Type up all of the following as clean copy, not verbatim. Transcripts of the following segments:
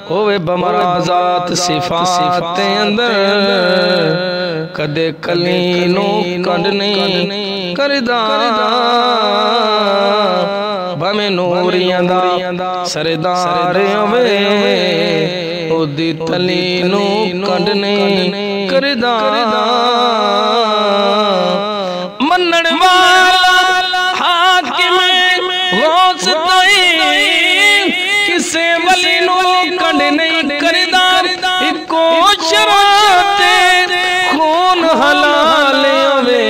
होवे बमराजात सिफात अंदर कदे कलीनो कंड नहीं करदा भमे नूरियां दा सरदार होवे ओदी तलीनो कंड नहीं करदा मनण वाला हाकिम गौस तोई किसे वली नो कंड नहीं करदा इको शराते खून हलाल होवे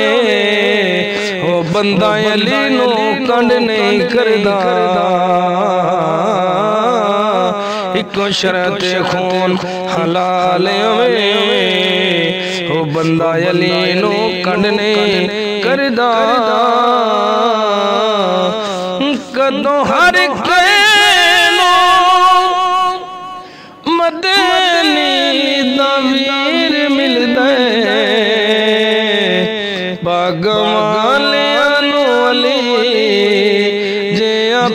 ओ बंदा अली नो कंड नहीं करदा इको शराते खून हलाल होवे ओ बंदा अली नो कंड नहीं करदा कदों हर कैनो मदनी दा वीर मिलदा बागम गालियां नू अली जे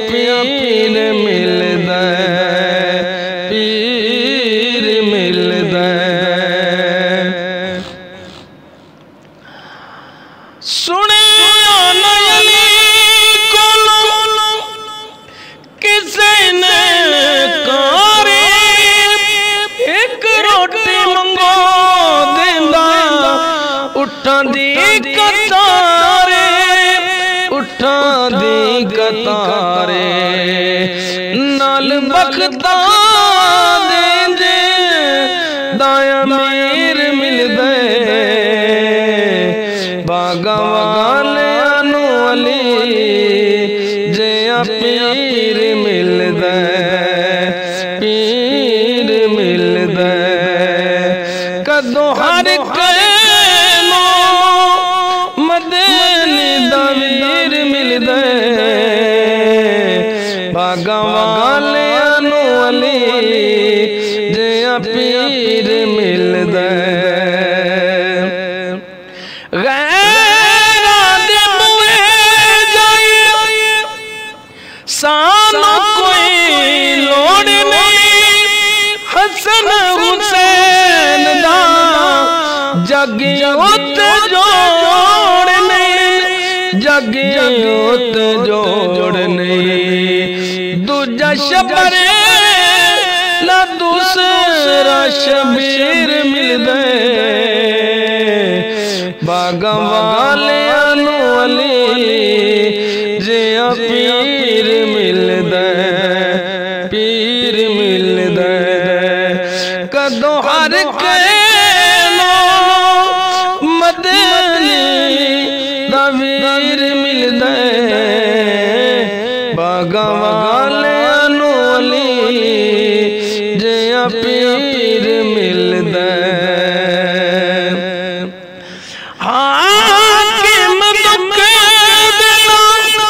पीर मिलदा पीर मिलदा सुने कतारे नाल बखता दे दाया मीर मिलदे बागा वालियां नू अली जे पीर मिलदे पीर मिलदे कदों हर कैनो मदनी दा वीर मिलदे बागा वालियां नू अली जे पीर मिलदा गैरां दे मुए जाए सानू कोई लोड़ नहीं हसन हुसैन दा जगियोत जोड़ नहीं जगियोत जोड़ नहीं दूजा शबर ना दूसरा शबीर मिलदे बागा वालियां नू अली जे पीर मिलदे पीर मिलदे कदों हर कैनो मदनी दा वीर मिलदे बागा वालियां नू अली जे पीर मिलदे हाकिम दुख देना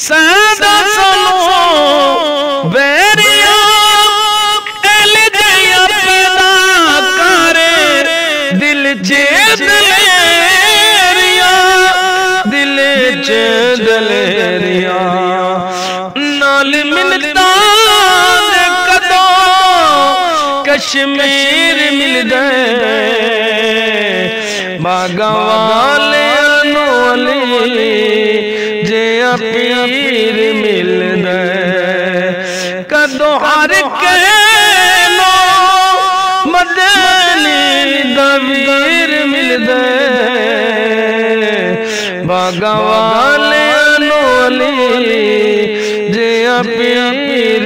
सदा सुनो बैरिया एल जया पैदा करे दिल च दलेरिया दिल च दलेरिया नाल मिलता कदों कश्मीर मिलदे बागा वालियां नू अली जे पीर मिलदे कदों हर कैनो मदनी दा वीर मिलदे बागा वालियां नू अली जे पीर